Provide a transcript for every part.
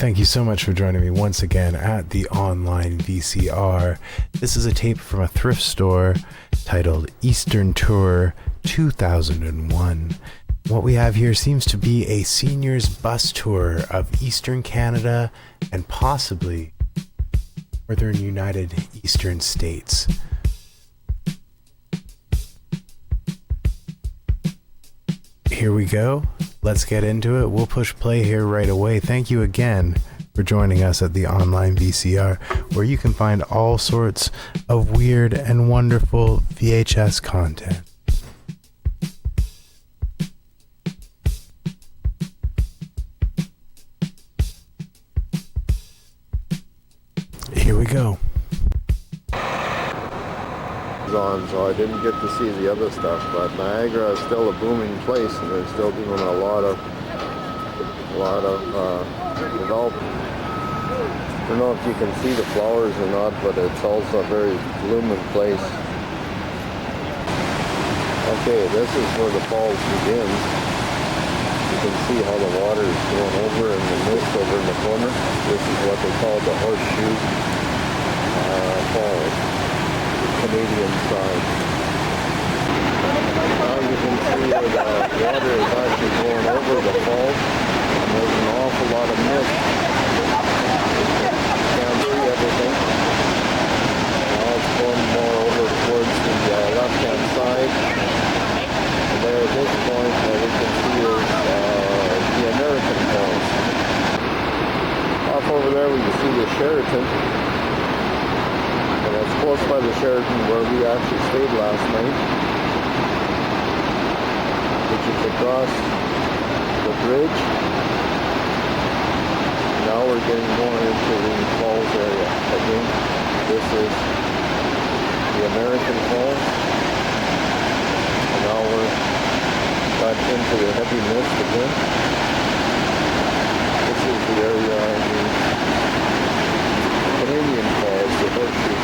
Thank you so much for joining me once again at the online VCR. This is a tape from a thrift store titled Eastern Tour 2001. What we have here seems to be a seniors bus tour of Eastern Canada and possibly Northern United Eastern States. Here we go. Let's get into it. We'll push play here right away. Thank you again for joining us at the online VCR, where you can find all sorts of weird and wonderful VHS content. Here we go. On, so I didn't get to see the other stuff, but Niagara is still a booming place, and they're still doing a lot of development. I don't know if you can see the flowers or not, but it's also a very blooming place. Okay, this is where the falls begins. You can see how the water is going over in the mist over in the corner. This is what they call the horseshoe falls. Canadian side. Now you can see where the water is actually going over the falls, and there's an awful lot of mist. You can't see everything. Now it's going more over towards the left-hand side. And there at this point, we can see is the American Falls. Off over there we can see the Sheraton. It's close by the Sheraton where we actually stayed last night, which is across the bridge. Now we're getting more into the falls area. Again, this is the American Falls, and now we're got into the heavy mist again. This is the area of the Canadian Falls, the horseshoe.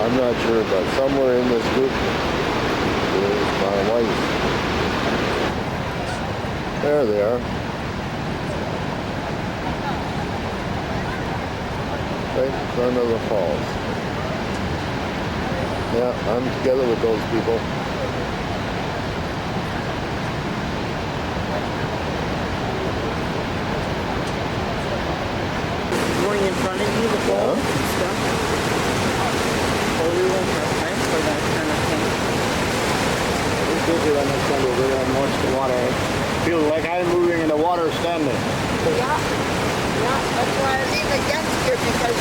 I'm not sure, but somewhere in this group is my wife. There they are. Right in front of the falls. Yeah, I'm together with those people. Going in front of you, the falls and stuff. For that kind of thing. It's good when I stand over there and watch the water. I feel like I'm moving in the water standing. Yeah, that's why I leave the guests here, because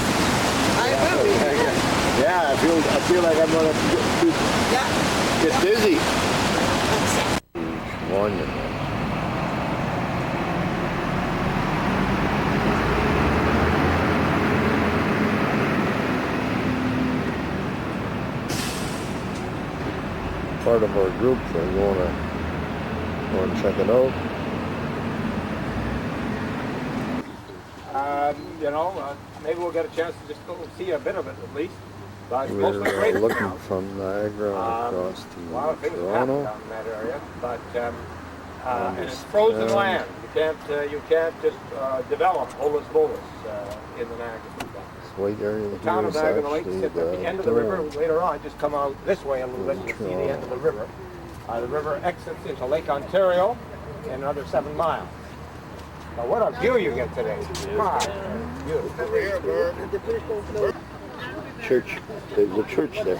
I move. Yeah, I feel like I'm gonna get dizzy. Monument. Part of our group, so we want to check it out. Maybe we'll get a chance to just go see a bit of it at least. But We're looking from Niagara across to a lot of things happen Toronto. down in that area, but and it's frozen land. You can't just develop holus bolus in the Niagara Falls. White area The town of here is Niagara Lake actually sits at the end of the river. Later on, just come out this way a little bit, you'll see the end of the river. The river exits into Lake Ontario in another 7 miles. Now what a view you get today. My, beautiful. church. There's a church there.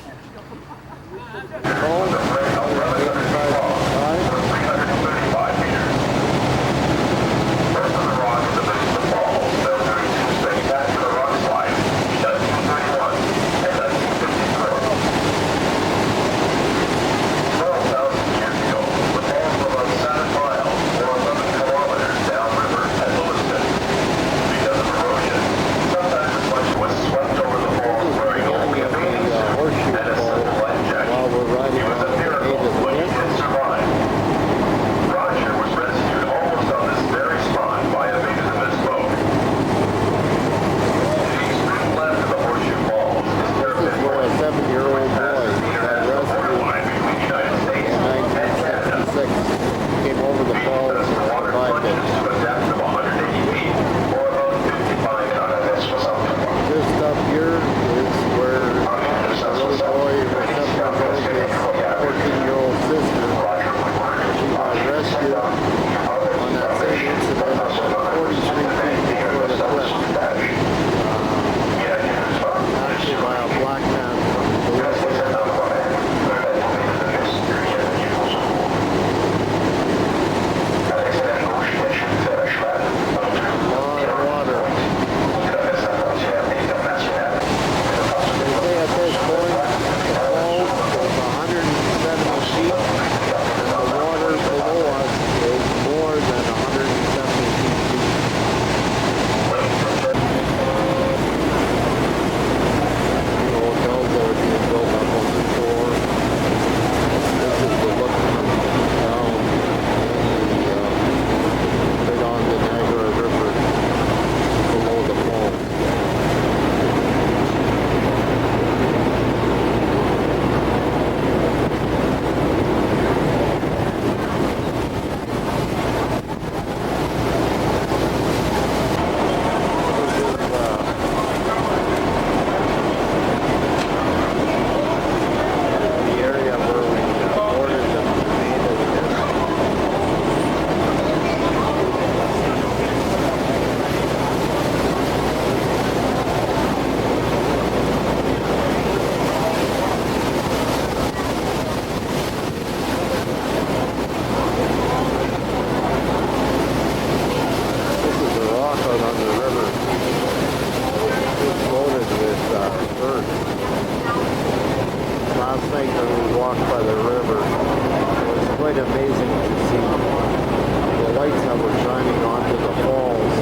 night when we walked by the river, it was quite amazing to see the lights that were shining onto the falls.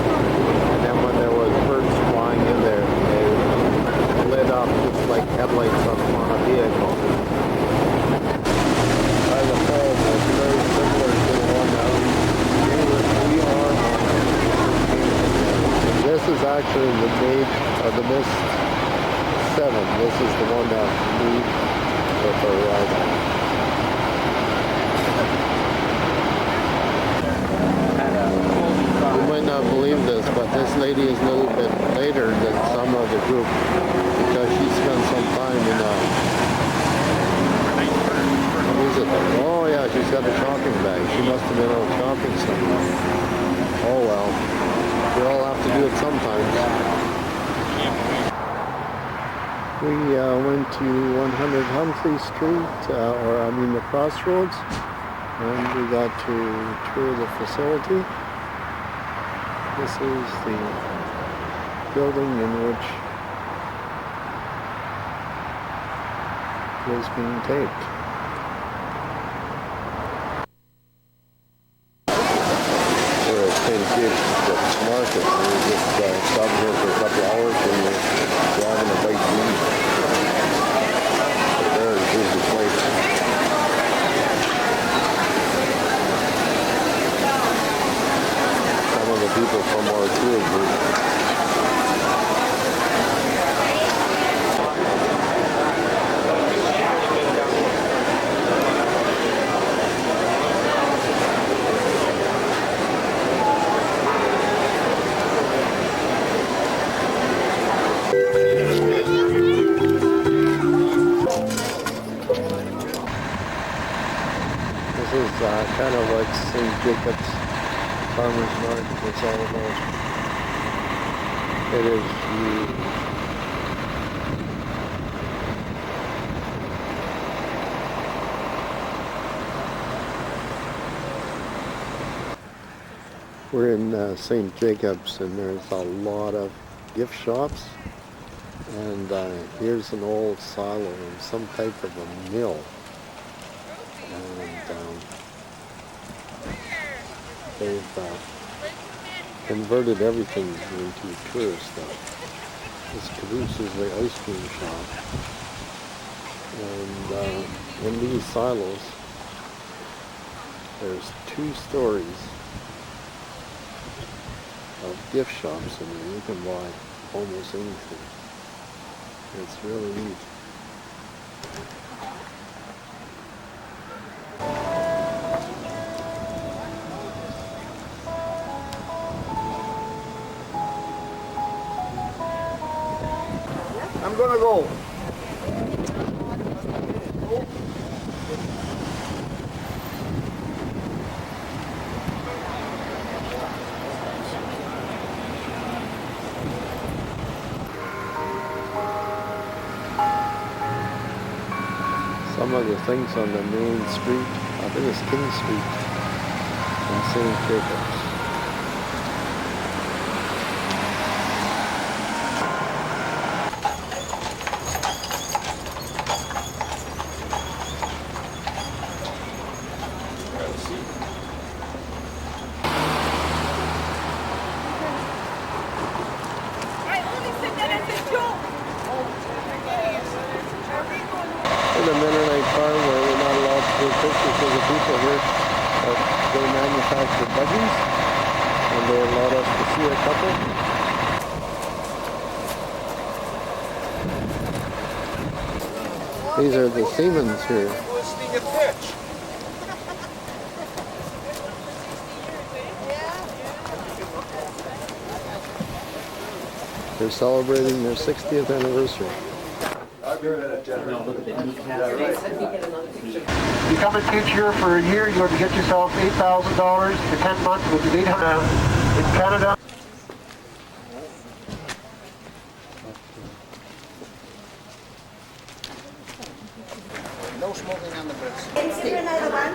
And then when there was birds flying in there, they lit up just like headlights on a vehicle. By the falls was very similar to the one that we are on. And this is actually the date of the Mist 7. This is the one that we with our ride on. You might not believe this, but this lady is a little bit later than some of the group because she spent some time in what is it? Oh yeah, she's got a shopping bag. She must have been out shopping somewhere. Oh well, we all have to do it sometimes. We went to 100 Humphrey Street, the Crossroads, and we got to tour the facility. This is the building in which it was being taped. We're at St. James Market. We just stopped here for a couple hours and we're grabbing a bite to eat. Here's the place. Some of the people from our tour group. Kind of like St. Jacob's Farmers Market. It's all about. It is huge. We're in St. Jacob's and there's a lot of gift shops. And here's an old silo and some type of a mill. And they've converted everything into tourist stuff. This produces the ice cream shop. And in these silos, there's 2 stories of gift shops and you can buy almost anything. It's really neat. I'm gonna go. Some of the things on the main street, I think it's King Street in St. Jacobs. The Mennonite farm where we're not allowed to take pictures of the people here, but they manufacture buggies and they allowed us to see a couple. These are the Siemens here. They're celebrating their 60th anniversary. You come and teach here for a year, you're going to get yourself $8,000 for 10 months, which is $800 in Canada. No smoking on the bridge. Is there another one?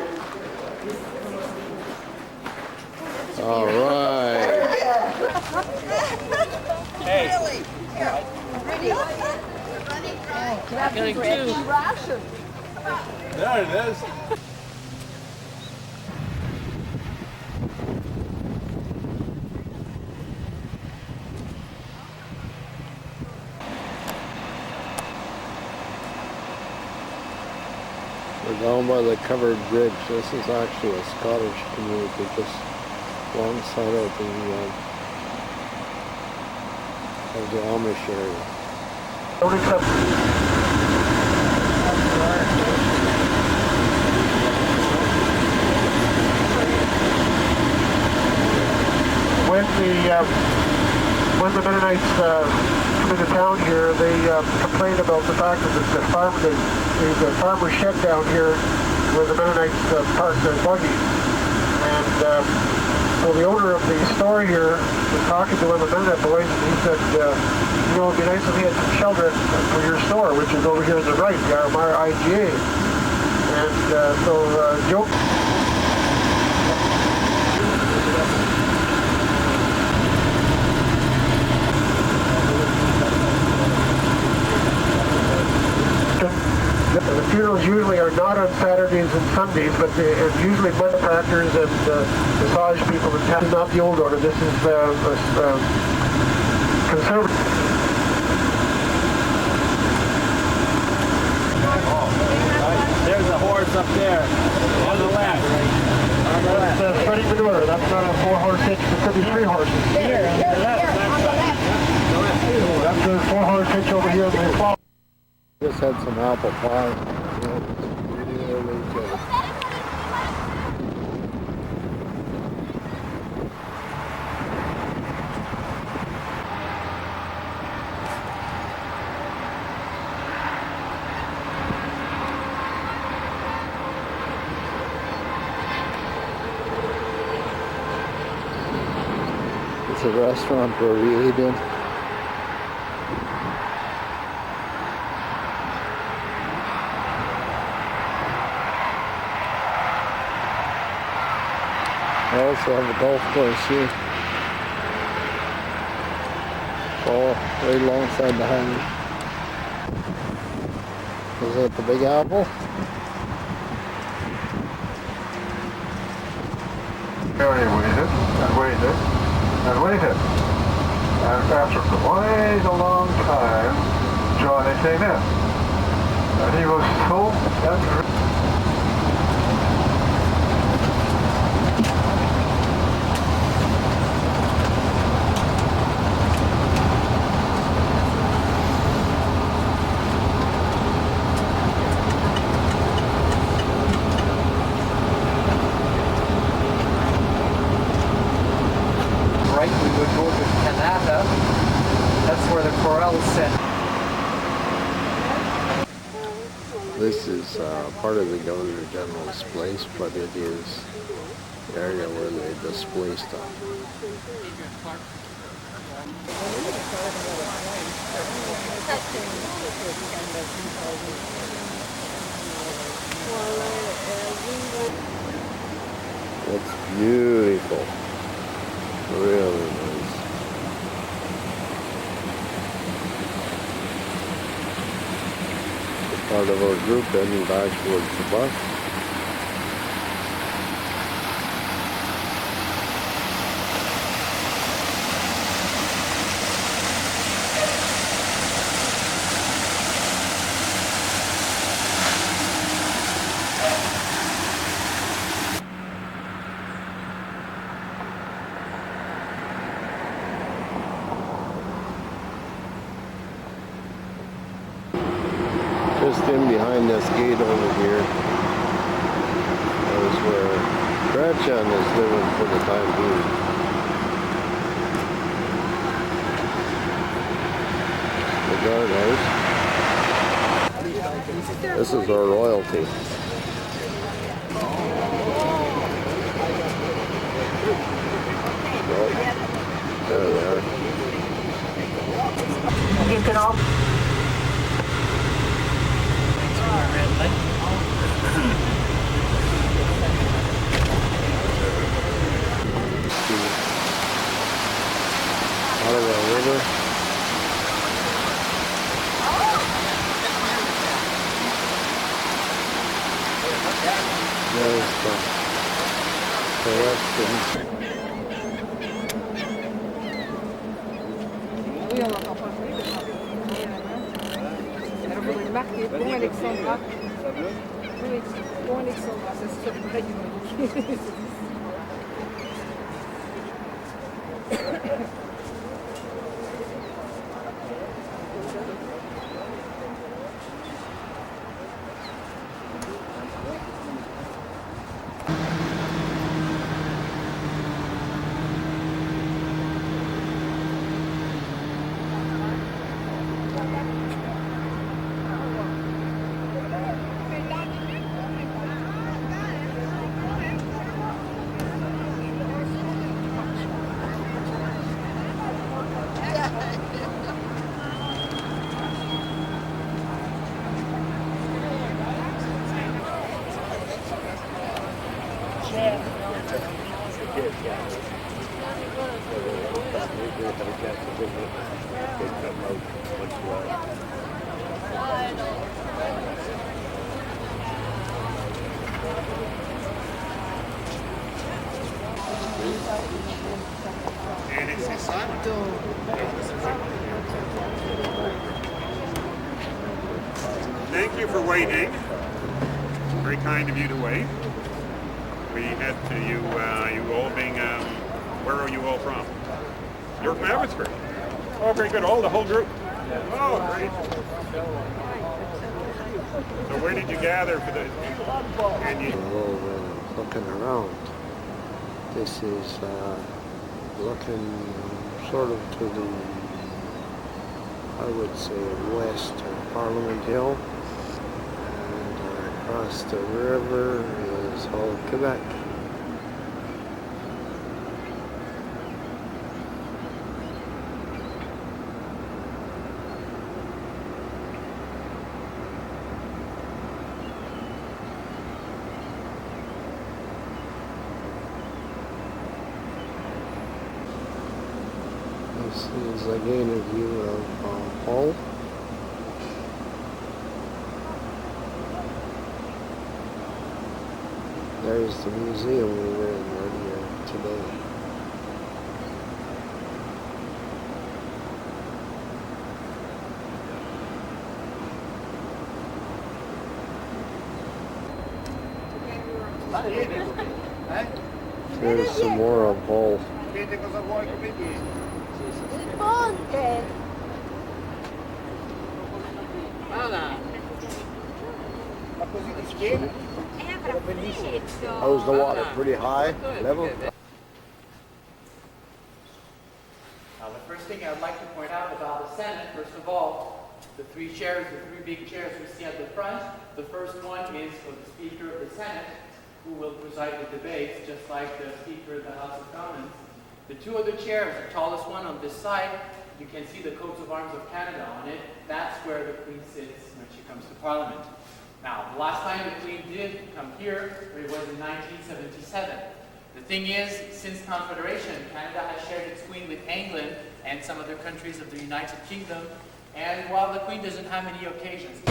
All right. Hey. Really? Here. Really? Getting two. Ration. There it is. We're down by the covered bridge. This is actually a Scottish community just alongside of the Amish area. Don't accept. When the Mennonites come into town here, they complained about the fact that the farmer's shed down here where the Mennonites parked their buggies. And so the owner of the store here was talking to one of the Mennonite boys, and he said, you know, it'd be nice if we had some shelter for your store, which is over here on the right, the Armar IGA. And so Joe... The funerals usually are not on Saturdays and Sundays, but it's usually benefactors and massage people. This is not the old order. This is conservative. There's a horse up there on the left. That's Freddie Manure. That's not a 4-horse hitch. It could be 3 horses. Here, on the left. That's a 4-horse hitch over here in the fall. Just had some apple pie. Really good. It's a restaurant where we ate in. I also have a golf course here. Oh, right alongside the highway. Is that the Big Apple? Harry waited and waited and waited. And after quite a long time, Johnny came in. And he was so... Right, we would go to Canada. That's where the corrals sit. This is part of the Governor General's place, but it is the area where they display stuff. It's beautiful. Really nice. It's part of our group heading back towards the bus. Just in behind this gate over here is where Gretchen is living for the time being. The guardhouse. This is our royalty. Oh, there they are. You can all... Out of the river. There's the restaurant. Oui, on n'entend pas jouer. Alors, vous remarquez, bon Alexandra. Oui, bon Alexandra, ça se fait près du monde. Thank you for waiting. Very kind of you to wait. We had to you all being where are you all from? You're from Abbotsford. Oh, very good. All the whole group. Oh, great. So where did you gather for the? And you. Looking around. This is looking sort of to the, I would say, west of Parliament Hill, and across the river is all Quebec. This is again a view of Hull. There's the museum we were in earlier today. There's some more of Hull. How's the water? Pretty high? Level? The first thing I'd like to point out about the Senate, first of all, the three big chairs we see at the front. The first one is for the Speaker of the Senate, who will preside the debates, just like the Speaker of the House of Commons. The two other chairs, the tallest one on this side, you can see the coats of arms of Canada on it. That's where the Queen sits when she comes to Parliament. Now, the last time the Queen did come here, it was in 1977. The thing is, since Confederation, Canada has shared its Queen with England and some other countries of the United Kingdom, and while the Queen doesn't have many occasions.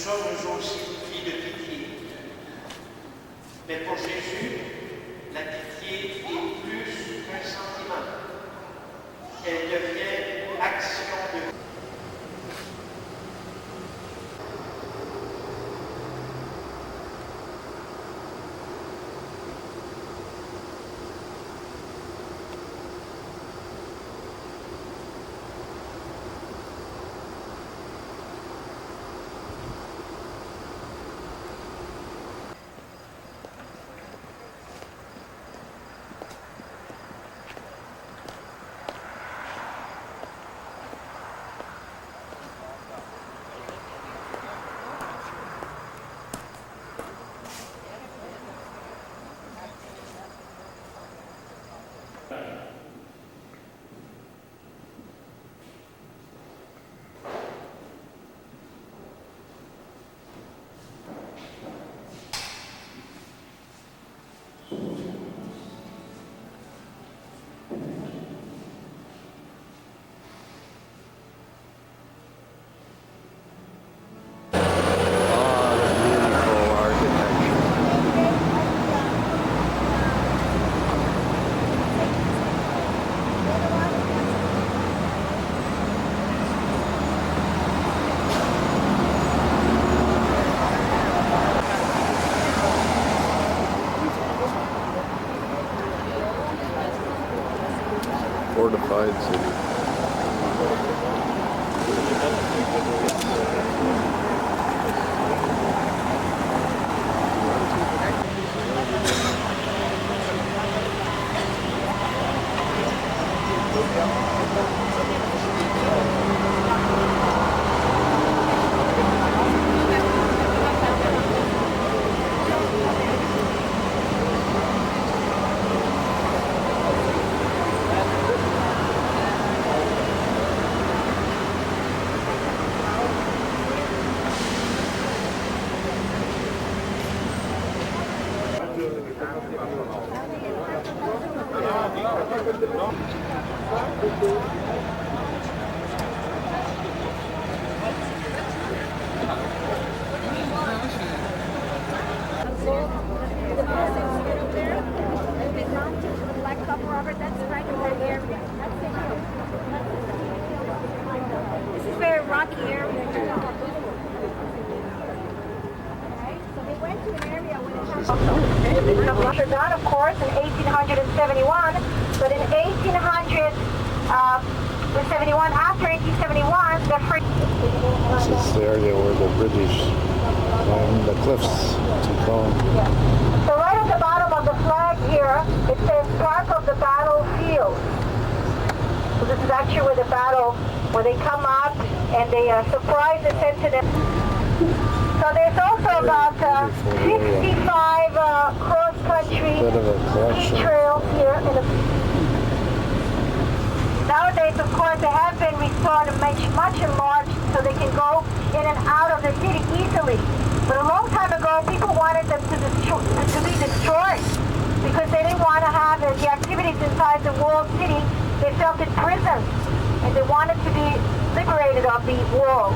sommes aussi filles de pitié. Mais pour Jésus, la pitié est plus qu'un sentiment. Elle devient action de vie. Fortified city. This is very rocky area. Russia done, of course, in 1871, but in 1871, after 1871, the free... This is the area where the British climbed the cliffs to come. Yeah. So right at the bottom of the flag here, it says part of the battlefield. So this is actually where the battle, where they come up and they surprise the sentinel. So there's also about 65 cross-country ski trails here. Nowadays, of course, they have been restored and much enlarged so they can go in and out of the city easily. But a long time ago, people wanted them to be destroyed because they didn't want to have the activities inside the walled city. They felt in prison and they wanted to be liberated of the walls.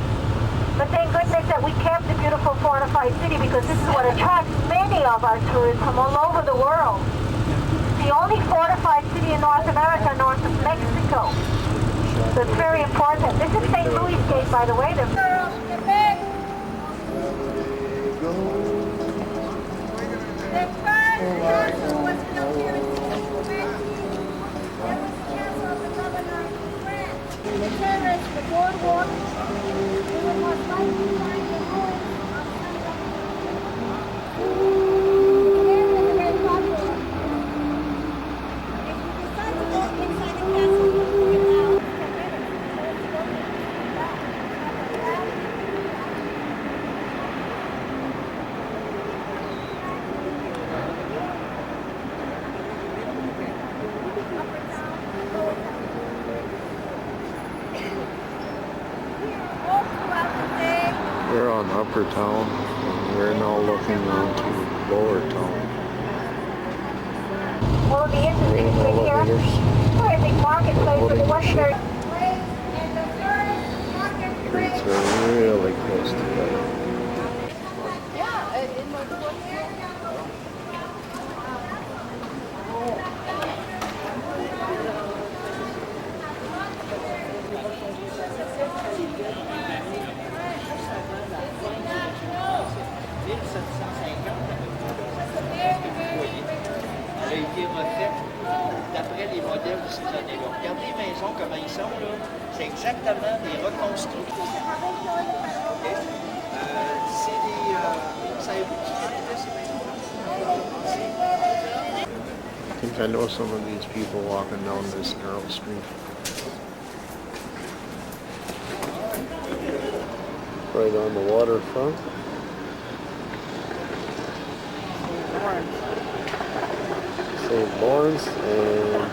But thank goodness that we kept the beautiful fortified city because this is what attracts many of our tourists from all over the world. The only fortified city in North America, north of Mexico. So it's very important. This is St. Louis Gate, by the way. The first castle was built here in 1620. There was the castle of the governor of France. The terrace, the boardwalk, we will most likely find the ruins of some of the area is very popular. If you decide to go inside the castle, you can get out. We're on Upper Town, and we're now looking onto Lower Town. Well, the interesting thing here, we're in the marketplace, but it wasn't very... Streets are really close together. années-là. Regardez les maisons, comment ils sont, là. C'est exactement des reconstructions. OK? C'est des... savez-vous qui étaient ces maisons-là? I think I know some of these people walking down this narrow street. Right on the waterfront. St. Lawrence, and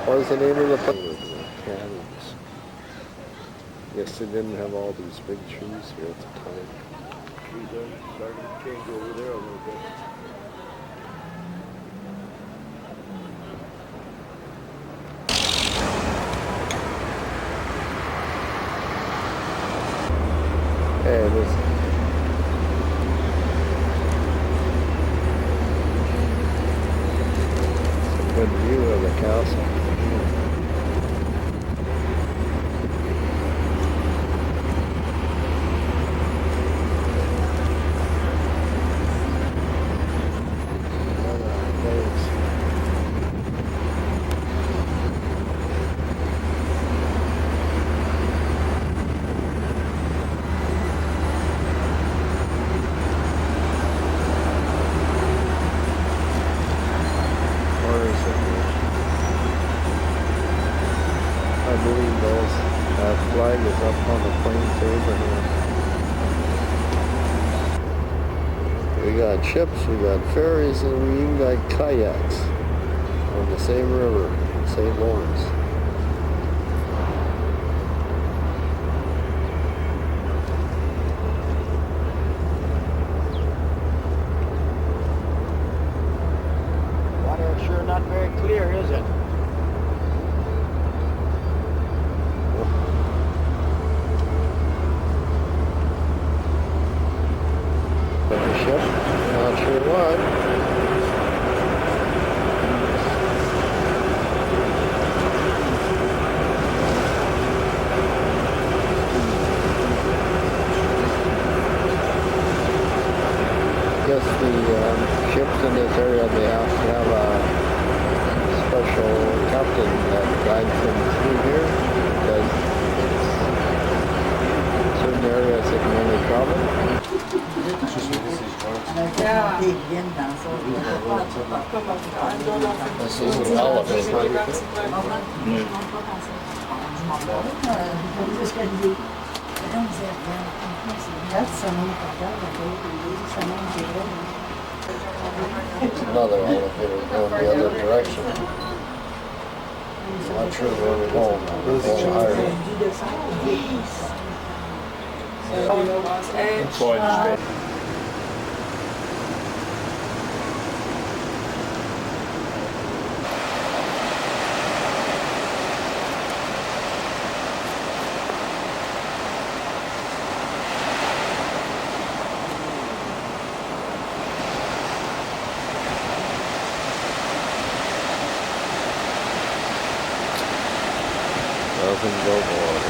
what was the name of the place? Cabins. Guess they didn't have all these big trees here at the time. Trees are starting to change over there a little bit. Hey, this good view of the castle. I believe that flag is up on the Plains of Abraham. We got ships, we got ferries, and we even got kayaks on the same river, St. Lawrence. Water sure not very clear, is it? Not sure what. Guess the ships in this area, they have to have a special captain that guides them through here, because certain areas they can only travel. This is an elephant. Another elevator going the other direction. I'm not sure where we're going. We're going higher. Nothing but water.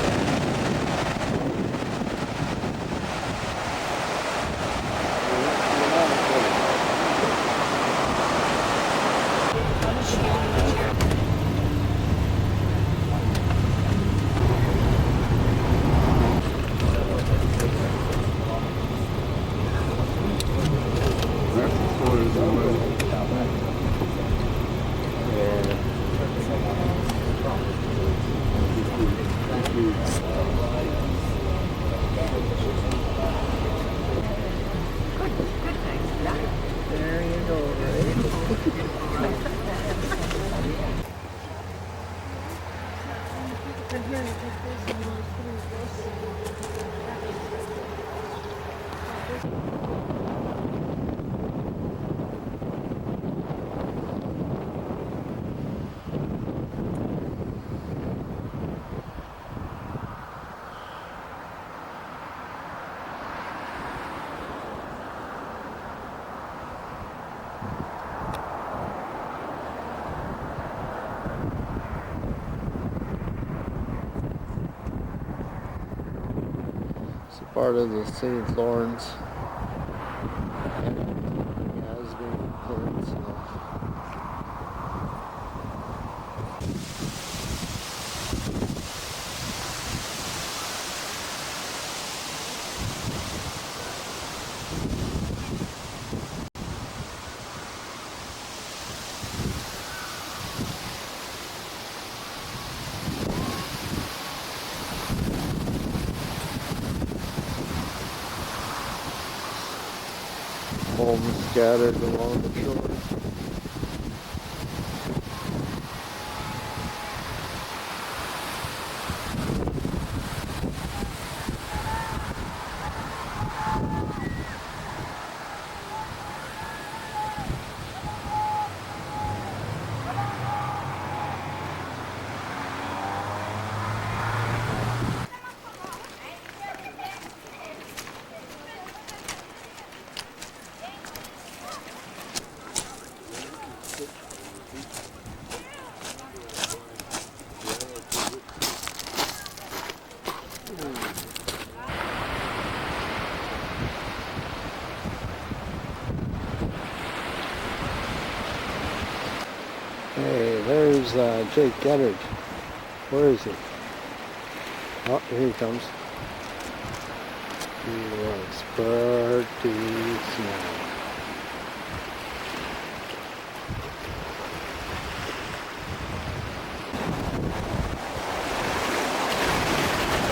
Part of the St. Lawrence Peninsula. homes scattered along the shore. Hey, there's Jake Gennard. Where is he? Oh, here he comes. He looks pretty small.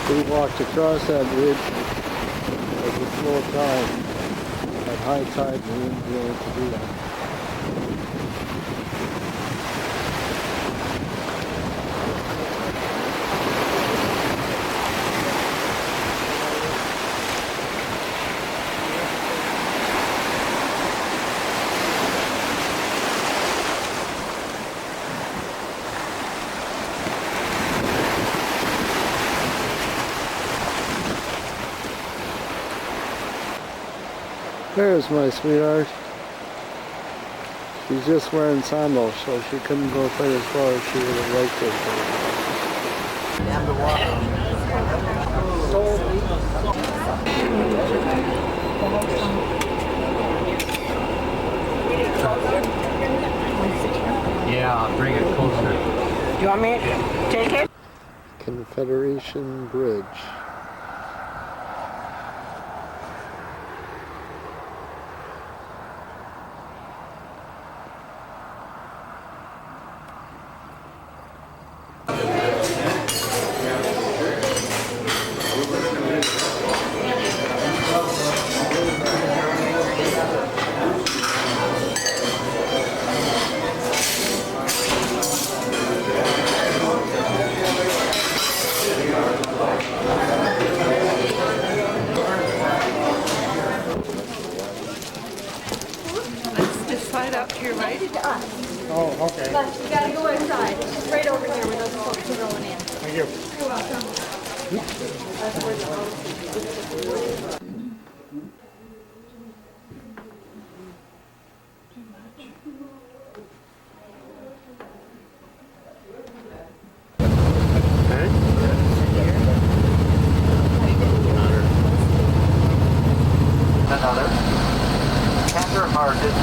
We walked across that bridge at the slow tide. At high tide, we wouldn't be able to do that. There's my sweetheart. She's just wearing sandals, so she couldn't go quite as far as she would have liked to. And the water. Yeah, bring it closer. Do you want me to take it? Confederation Bridge. Slide out to your right. Oh, okay. But you gotta go inside. It's just right over here where those folks are rolling in. Thank you. You're welcome. Another tender-hearted,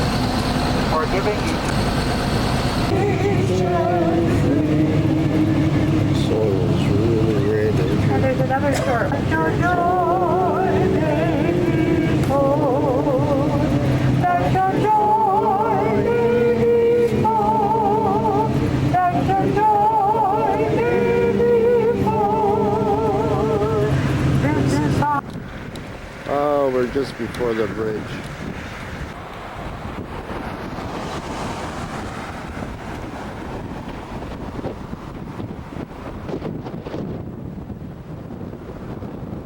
forgiving Soil's really red. And there's another store. Oh, we're just before the bridge.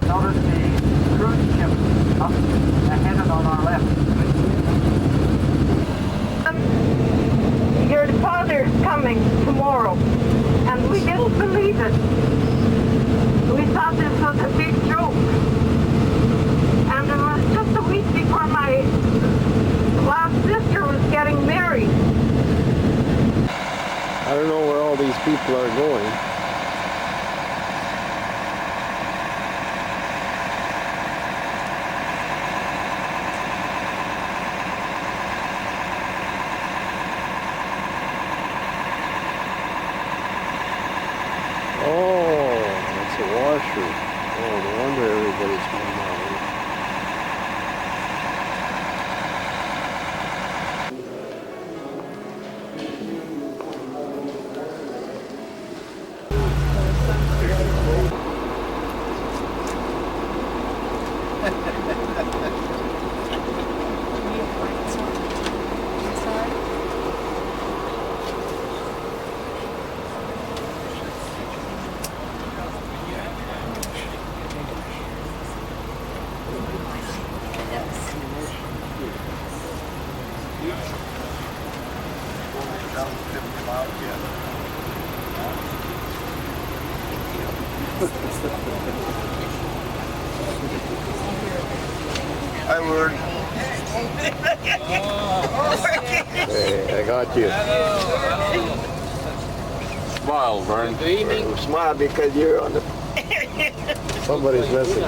Notice the cruise ship up ahead and on our left. Your deposit's coming tomorrow, and we didn't believe it. We thought this was a big joke. And it was just a week before my last sister was getting married. I don't know where all these people are going. Oh, it's a washer. Oh, no wonder everybody's going that way. I would. Hey, I got you. Smile, Vern. Smile because you're on the... Somebody's missing.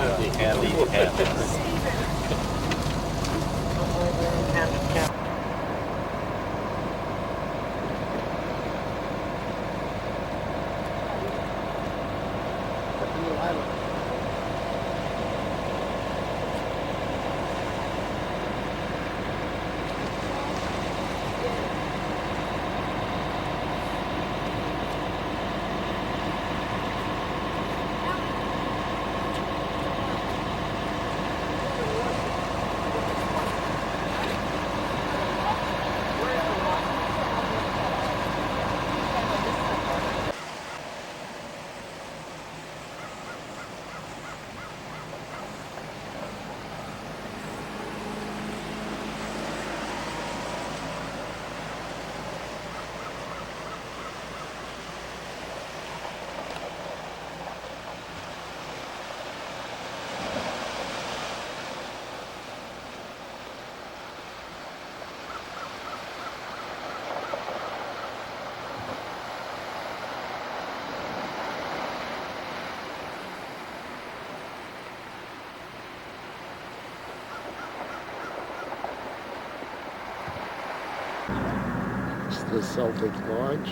The Celtic Lodge.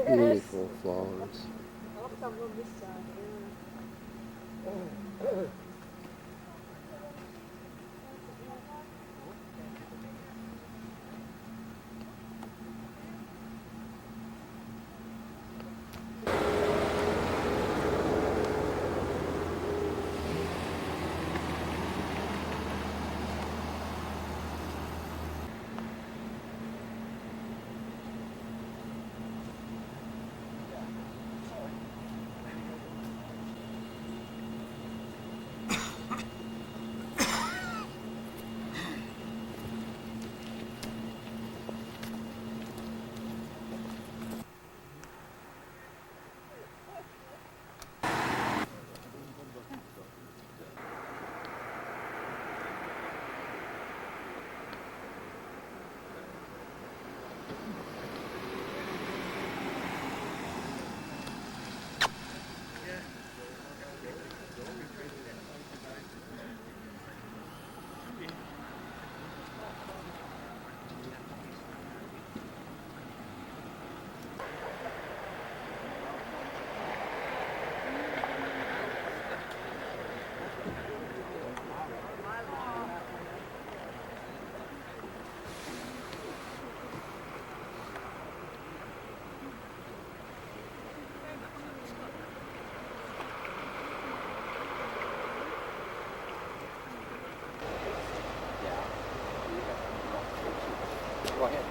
Beautiful flowers. Go ahead.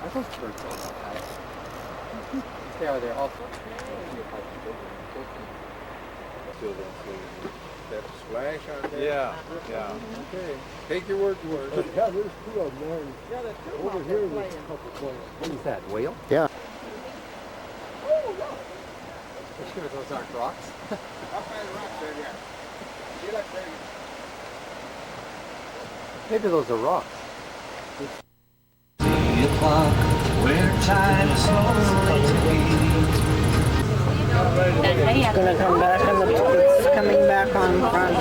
I thought the birds all about that. They are there also. That splash on there? Yeah, yeah. Okay. Take your word for it. Yeah, there's two of them there. Yeah, the two Over out here, there there's playing. a couple places. What is that, whale? Yeah. You sure those aren't rocks? Up by the rocks right here. See that thing? Maybe those are rocks. 3 o'clock, where time slowly speeds. It's gonna come back on it's coming back on front.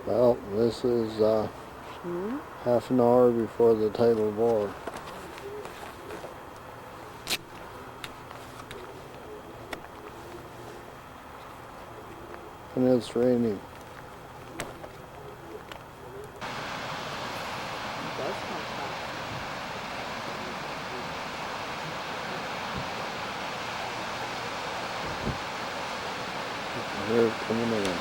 Well, this is half an hour before the tidal bore. And it's raining. Here coming in.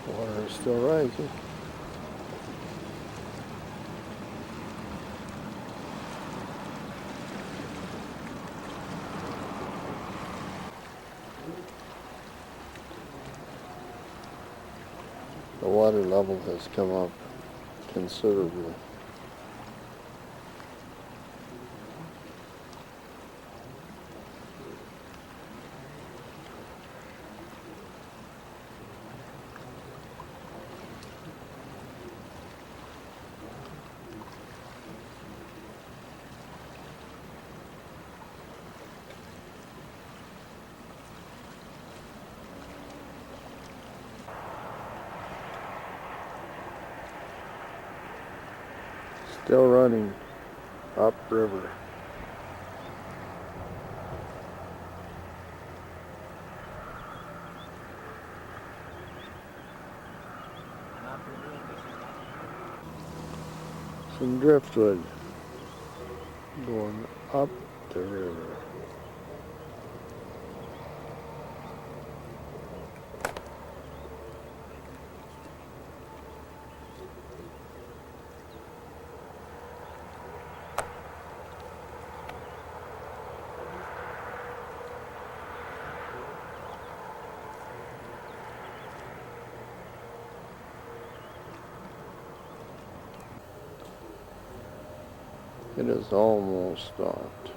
Water is still rising. The water level has come up considerably. Still running upriver. Some driftwood going up the river. It is almost stopped.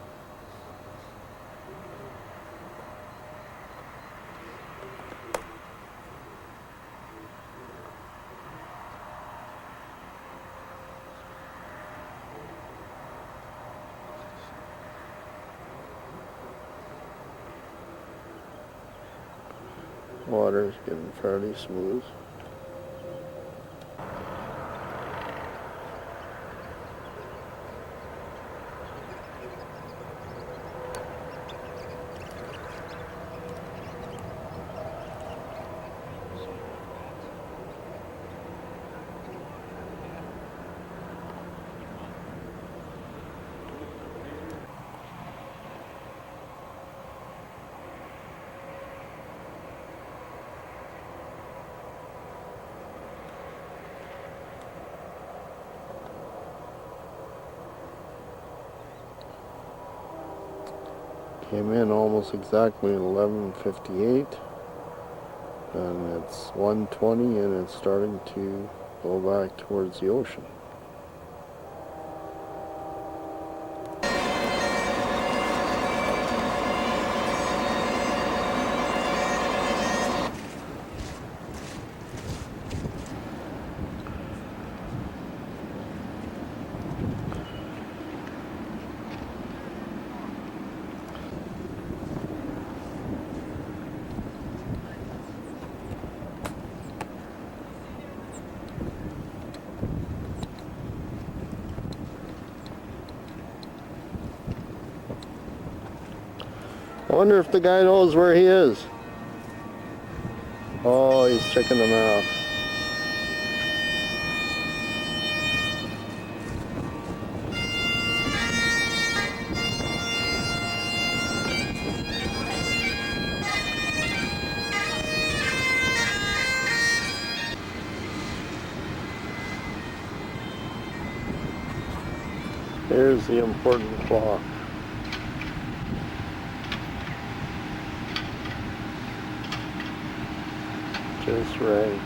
Water is getting fairly smooth. Came in almost exactly at 11:58, and it's 1:20, and it's starting to go back towards the ocean. I wonder if the guy knows where he is. Oh, he's checking the map. Here's the important clock. Just right.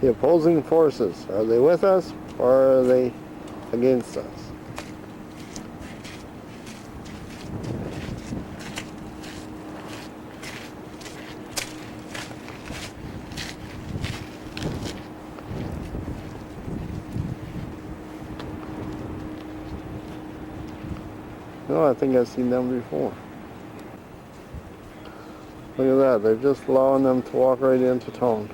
The opposing forces, are they with us or are they against us? No, I think I've seen them before. Look at that, they're just allowing them to walk right into town.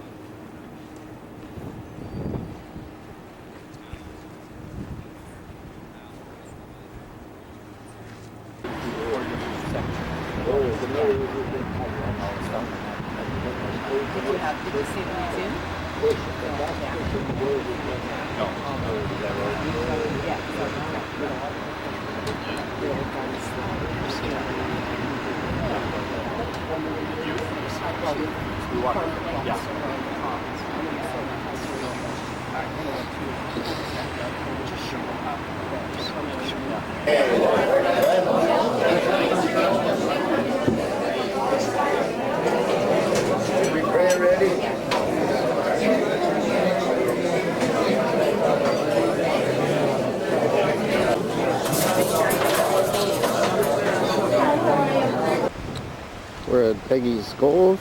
We're at Peggy's Cove.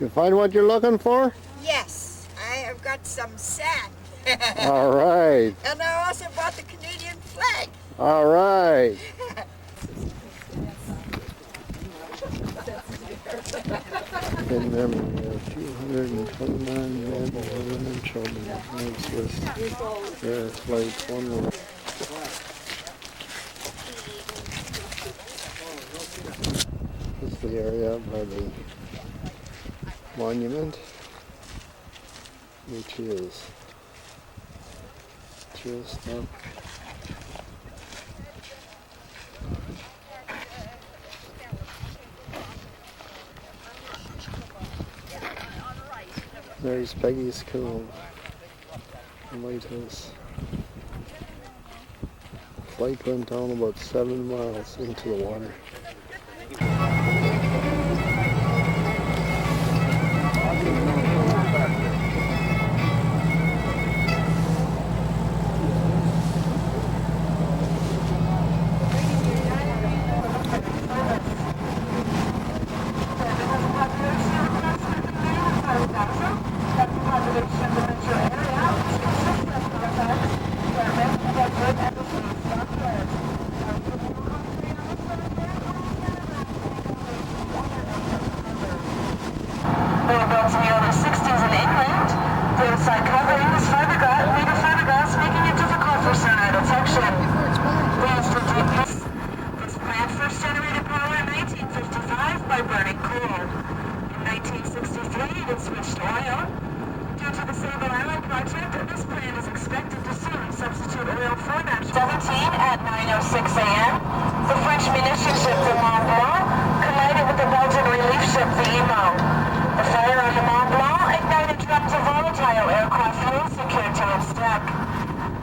You find what you're looking for? Yes, I have got some sand. All right. And I also bought the Canadian flag. All right. In memory of 229 men, women, and children. Makes this air flight one more. This is the area by the monument, which is just up there's Peggy's Cove, the lighthouse. Flight went down about 7 miles into the water. By burning coal. In 1963, completed and switched to oil. Due to the Sable Island project, this plant is expected to soon substitute oil for natural. 17 at 9:06 a.m., the French munition ship the Mont Blanc collided with the Belgian relief ship the Emo. The fire on the Mont Blanc ignited drums of volatile aircraft fuel secured to its deck.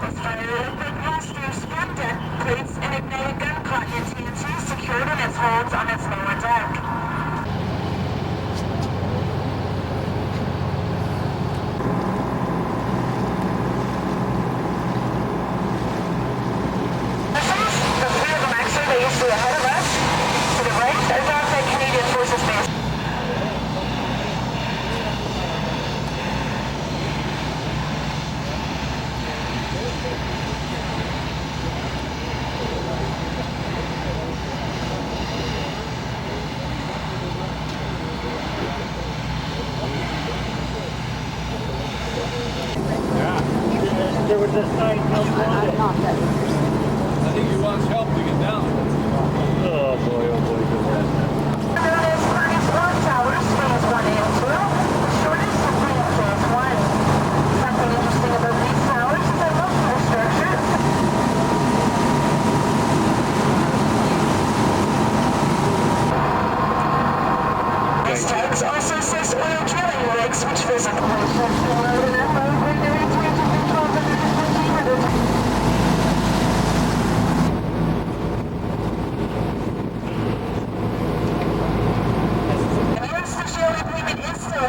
This fire liquid passed through spun deck plates and ignited gun cotton TNT secured in its holds on its lower deck. Ahead of us, to the right, is off at Canadian Forces Base. There was a sign out there. I think he wants help to get down. Oh boy, good man. Known as Ernest Rock Towers, phase 1 and 2, the shortest between phase 1. Something interesting about these towers is that most of the structures these tags also assist oil drilling rigs, which visit the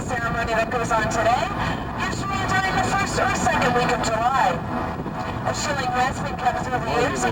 ceremony that goes on today, usually during the first or second week of July. A shilling has been kept through the years.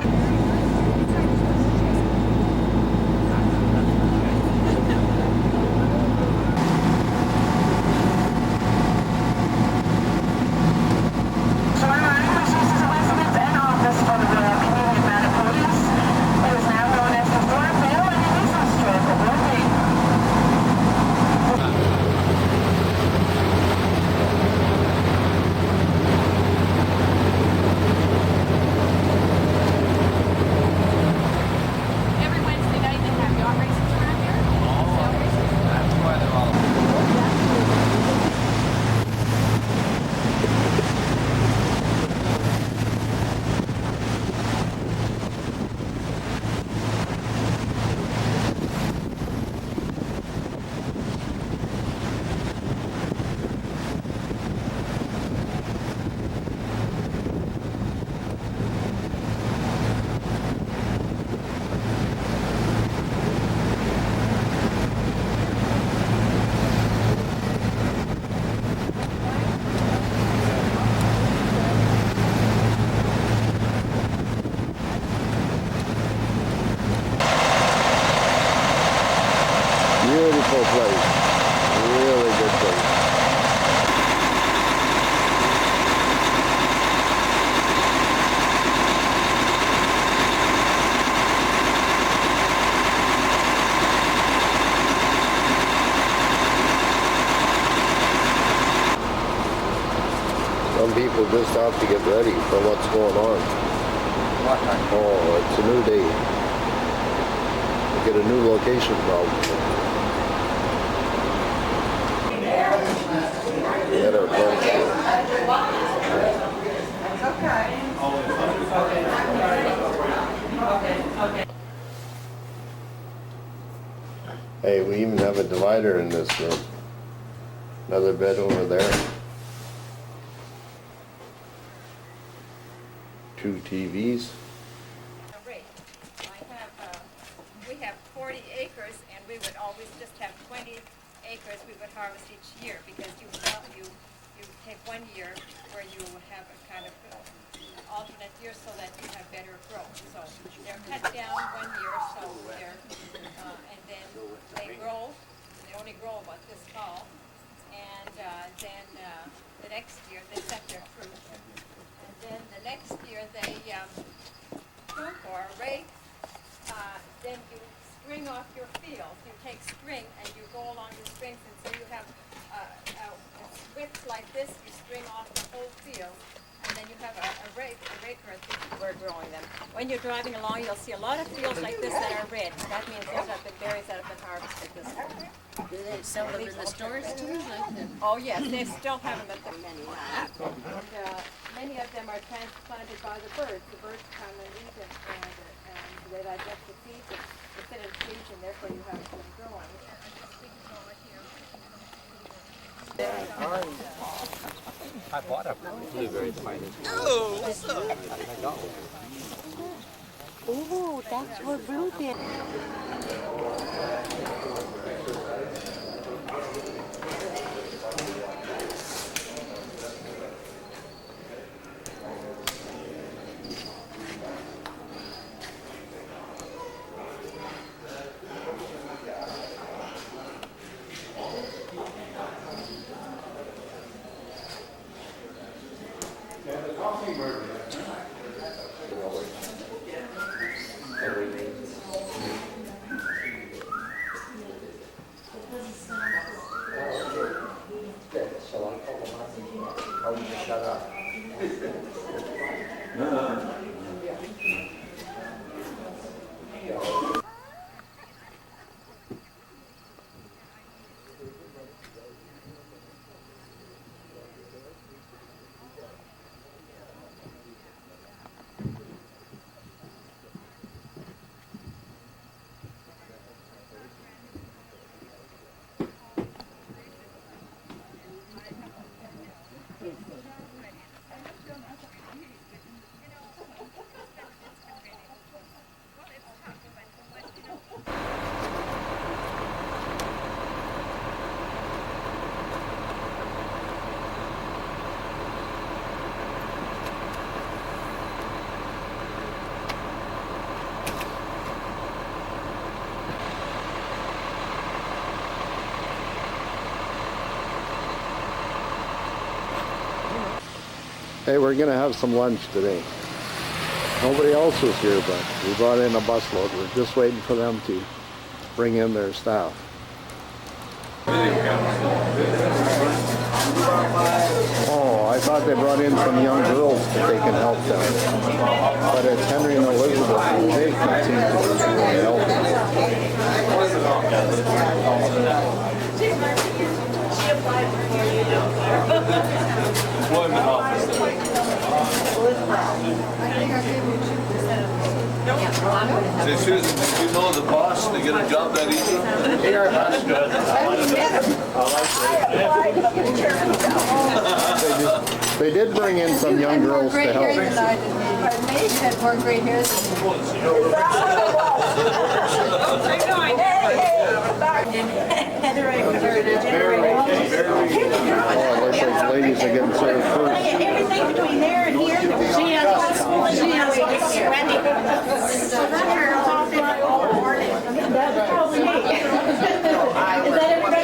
Beautiful place. Really good place. Some people just have to get ready for what's going on. Oh, it's a new day. We get a new location probably. Get our Hey, we even have a divider in this room. Another bed over there. 2 TVs. We have 40 acres, and we would always just have 20 acres we would harvest each year, because you take 1 year where you have a kind of alternate year so that you have better growth. So they're cut down 1 year, so they're and then they grow. They only grow about this tall, and then the next year they set their fruit, and then the next year they coop or rake. Then you string off your field. You take string and you go along the strings, and so you have strips like this. You string off the whole field, and then you have a raker at this we're growing them. When you're driving along, you'll see a lot of fields like this that are red. That means those have been berries that have been harvested this year. they sell them in the stores too? Like the... Oh yes, they still have them at the many. And many of them are transplanted by the birds. The birds come and eat them, and they digest the seeds and they sit in trees, and therefore you have them growing. I bought a blueberry spider. Oh, what's up? Oh, that's where blueberry. Hey, we're gonna have some lunch today. Nobody else was here, but we brought in a busload. We're just waiting for them to bring in their staff. Oh, I thought they brought in some young girls that they can help them. But it's Henry and Elizabeth, and they can't seem to really help them. Say, Susan, did you know the boss to get a job that easy? That's good. They did bring in some young girls to help. Pardon me? You had more gray hair than Oh, it looks like the ladies are getting served first. Everything between there and here, she has sweaty. That's probably me. Is that everybody?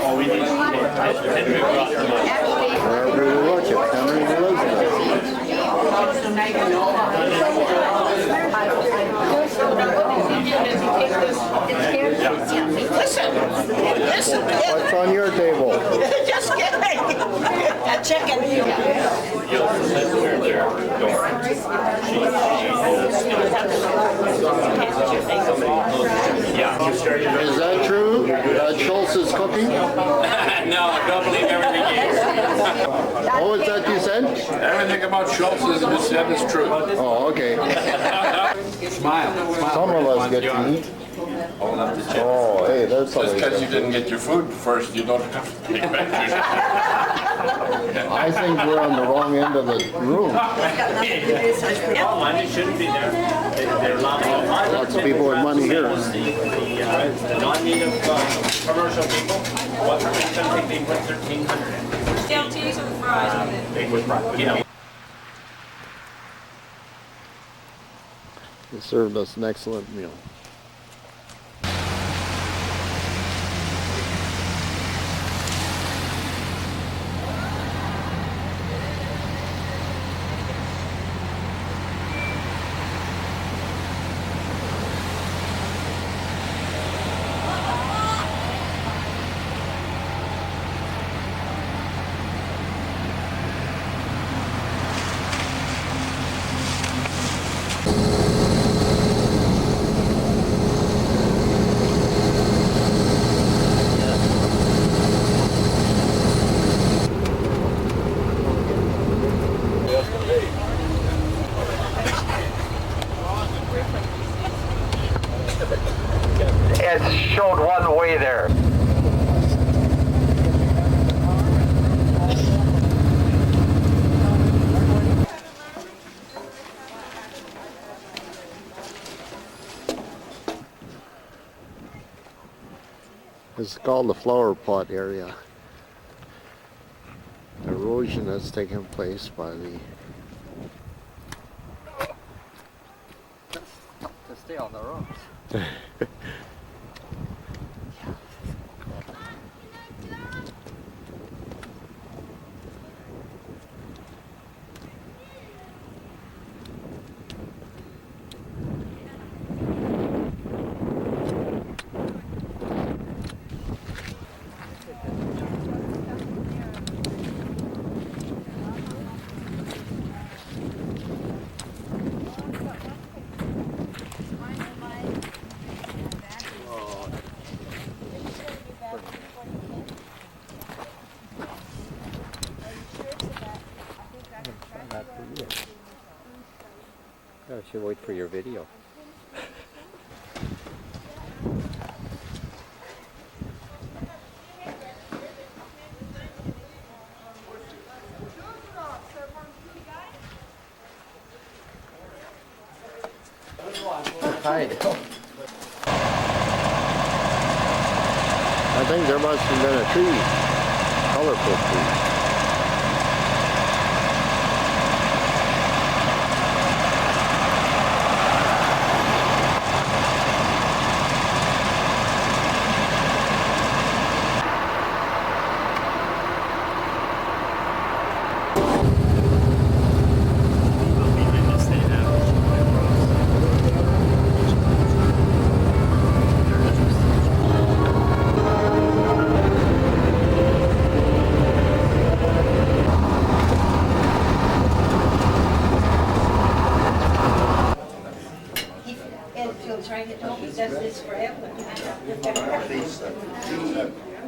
Oh, we need Henry brought them up. Wherever you look, it's Henry and Elizabeth. Listen. What's on your table? Just kidding. A chicken. Is that true? That Schultz is cooking? No, don't believe everything he is. What was that you said? Everything about Schultz is true. Oh, okay. Smile. Some of us get to eat. Oh, hey, that's Just because you didn't get your food first, you don't have to take back your I think we're on the wrong end of the room. Money shouldn't be there. They're allowing Lots of people with money here. the non-native commercial people. What percentage of them think they put 1,300 in? LTs or the fries with it? They would, you know. They served us an excellent meal. it showed one way there. It's called the flower pot area. Erosion that's taken place by the to stay on the rocks. I should wait for your video. Hi. I think there must have been a tree, colorful tree.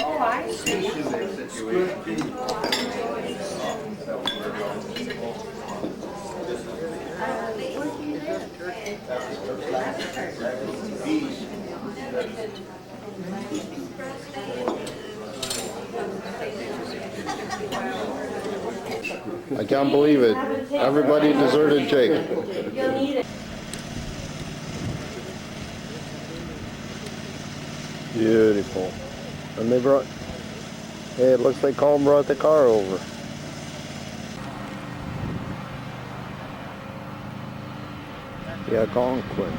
Oh, I see. I can't believe it. Everybody deserted Jake. Beautiful. And they brought, hey, it looks like Colin brought the car over. Yeah, Colin quit.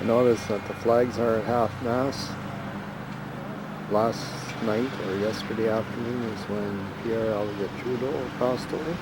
I noticed that the flags are at half-mast. Last night or yesterday afternoon is when Pierre Elliott Trudeau passed away.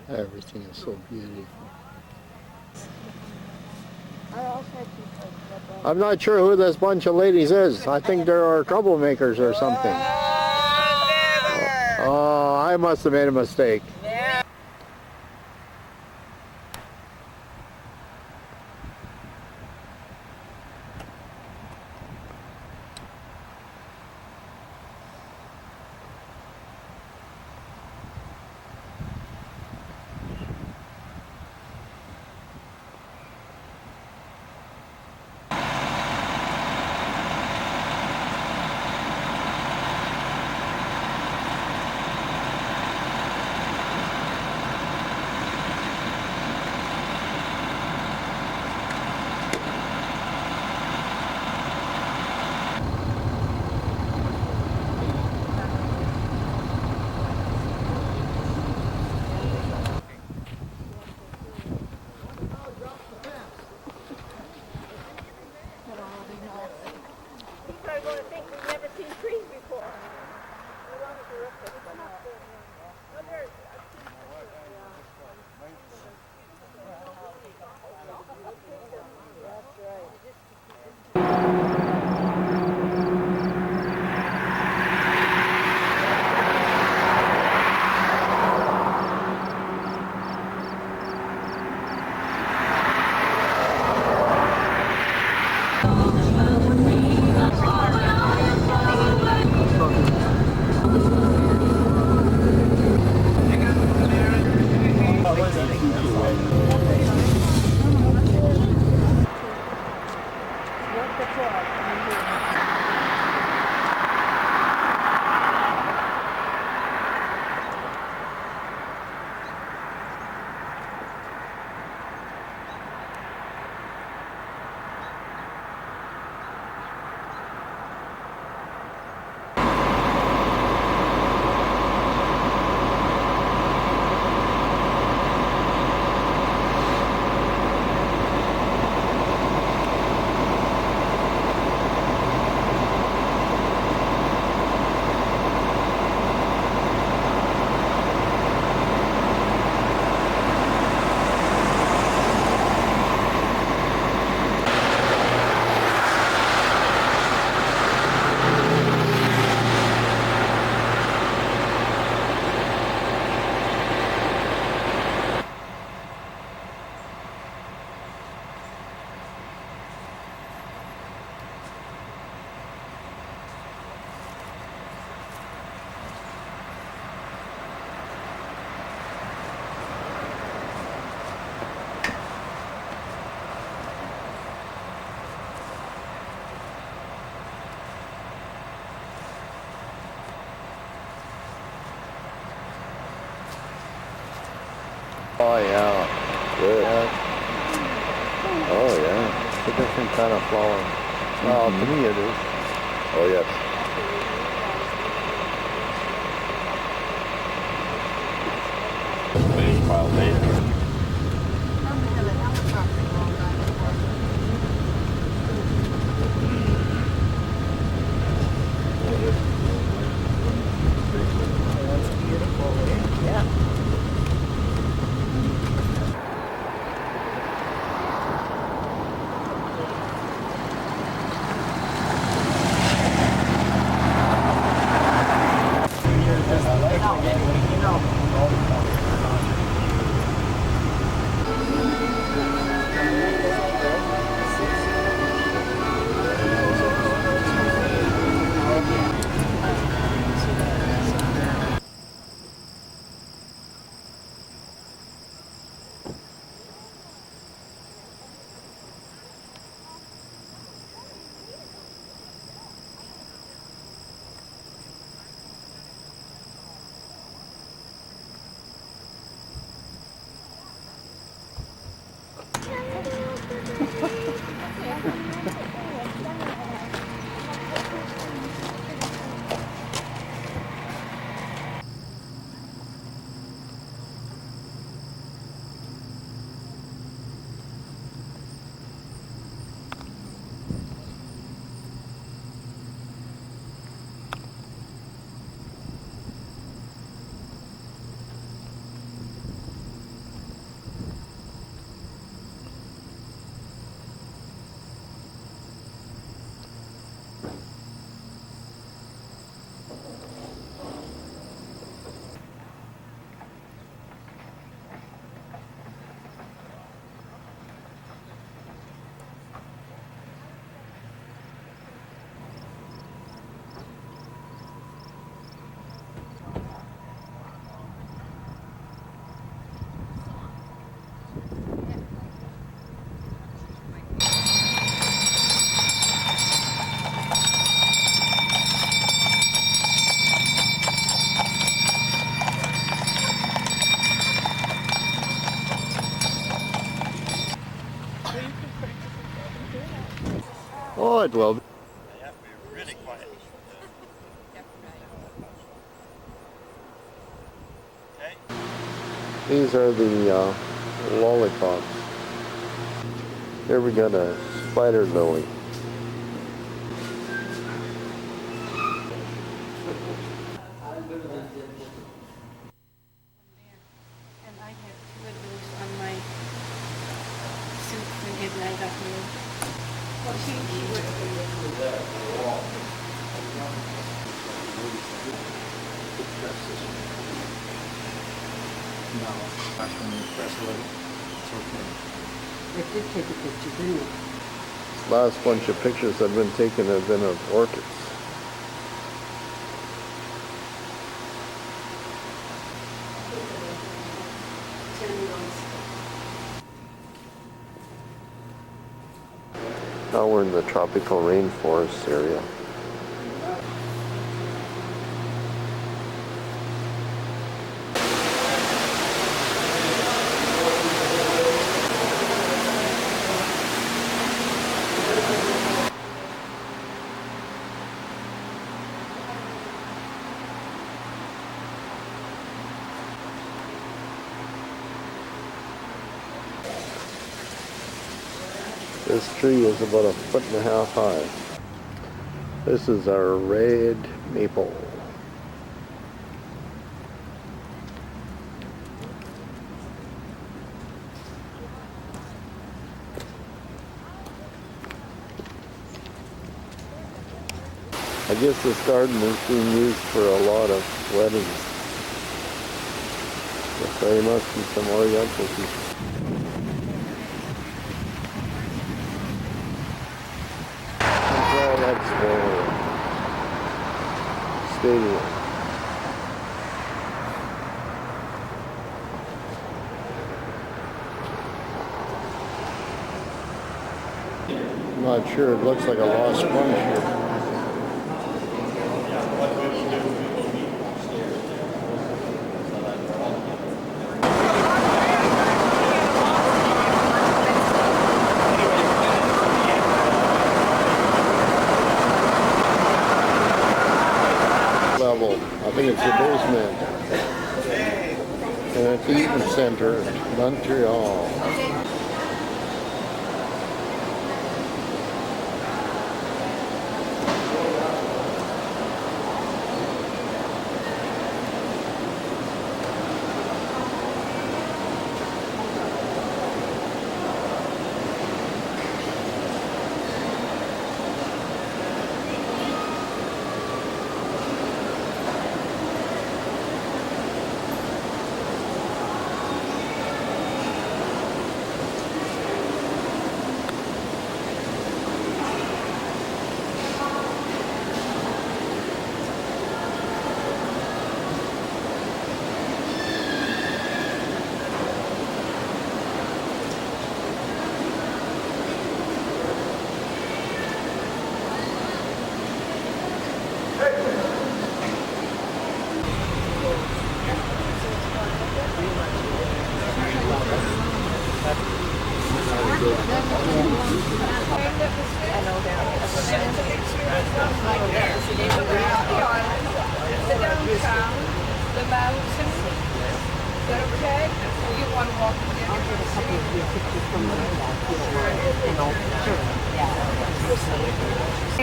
Everything is so beautiful. I'm not sure who this bunch of ladies is. I think there are troublemakers or something. Oh, I must have made a mistake. Yeah. People are going to think we've never seen trees before. Oh yeah, good. Oh yeah, it's a different kind of flower. Well, to me it is. Oh yes. it will. You have to be really quiet. Okay. These are the lollipops. Here we got a spider lily. And I have two of those on my suit whenever I got home. Well, she would. No, that's when you press a little. It's okay. It did take a picture, didn't it? Last bunch of pictures I've been taken have been of orchids. Now we're in the tropical rainforest area. This tree is about 1.5 feet high. This is our red maple. I guess this garden is being used for a lot of weddings. Yes, there must be some orientals. That's the stadium. I'm not sure, it looks like a lost sponge here. I think it's the basement. And it's the Eaton Center in Montreal.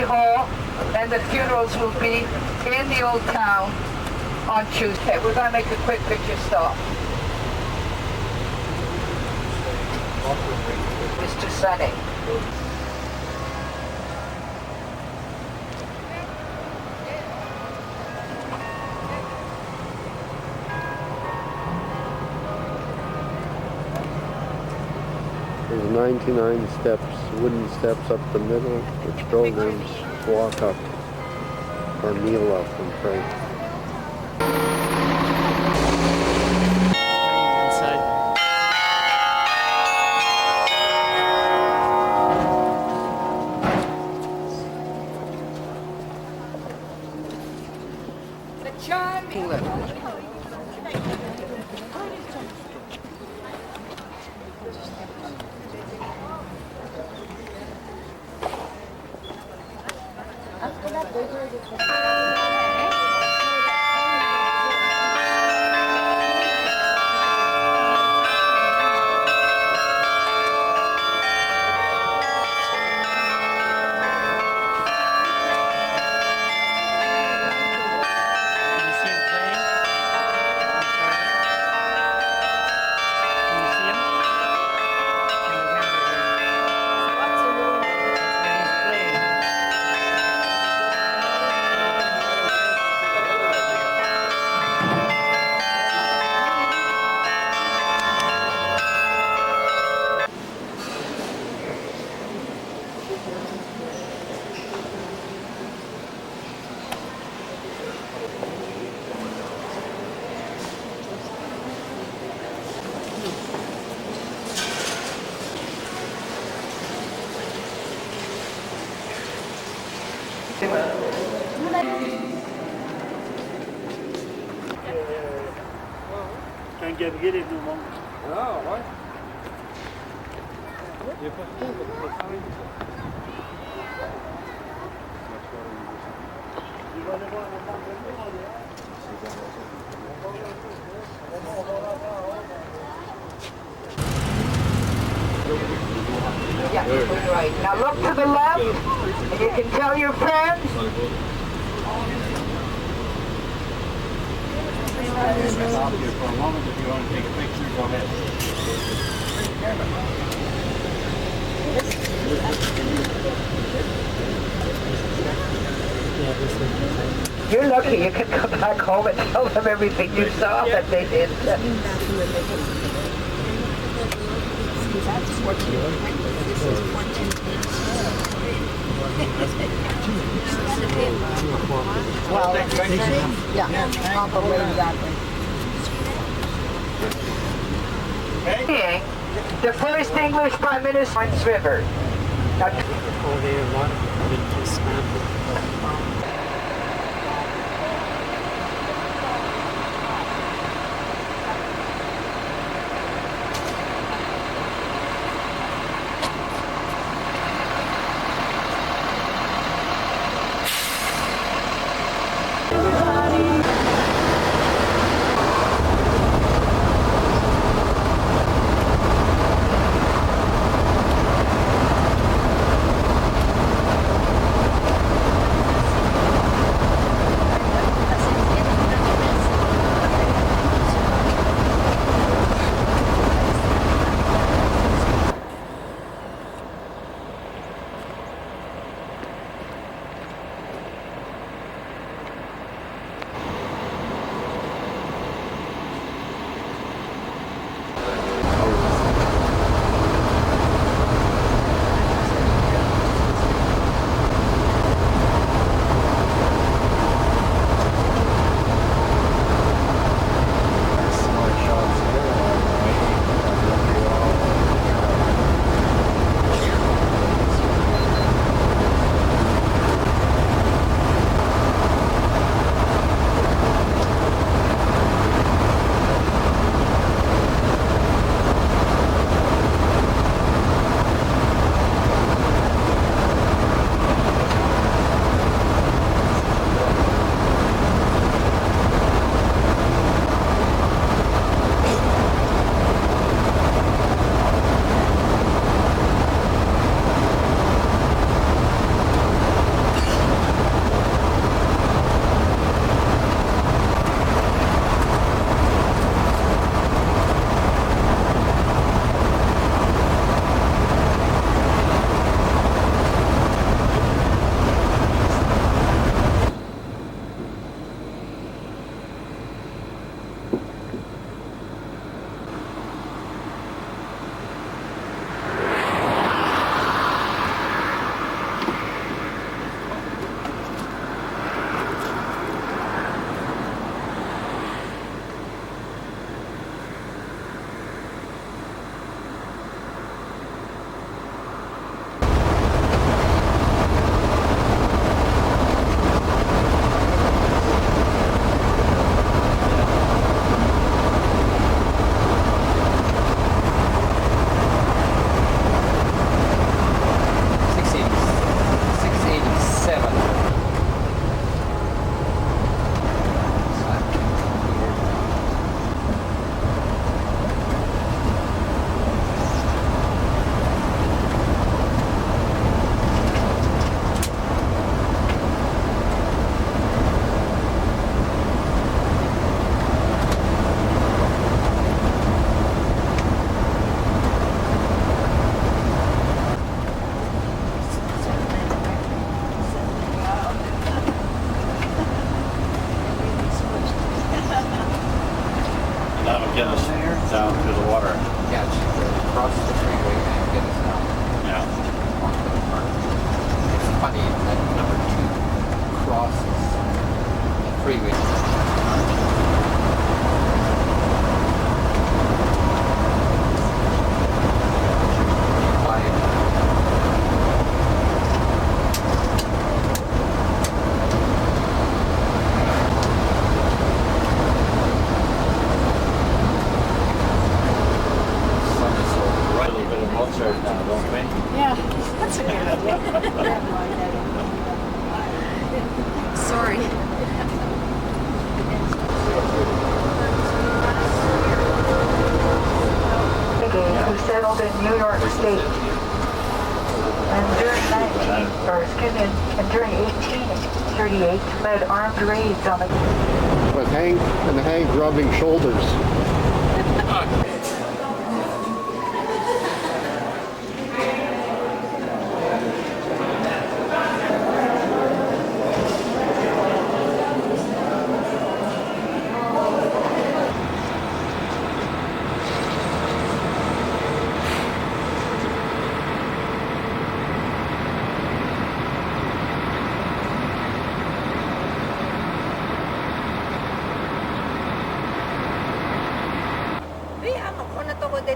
Hall, and the funerals will be in the old town on Tuesday. We're going to make a quick picture stop. Mr. Sunny. There's 99 steps, wooden steps up the middle, which pilgrims walk up or kneel up and pray. Can't get it no more. Non, ouais. Yeah, right. Now look to the left, and you can tell your friends. Stop here for a moment. If you want to take a picture, go ahead. You're lucky you can come back home and tell them everything you saw that they did. That's 14. This is 14. Well, yeah, probably exactly. Okay. The first English Prime Minister on this river. freeway. Yeah, that's a good idea. Sorry. Who settled in New York State. And during 1838 led armed raids on the With Hank and Hank rubbing shoulders. Veamos, con esto de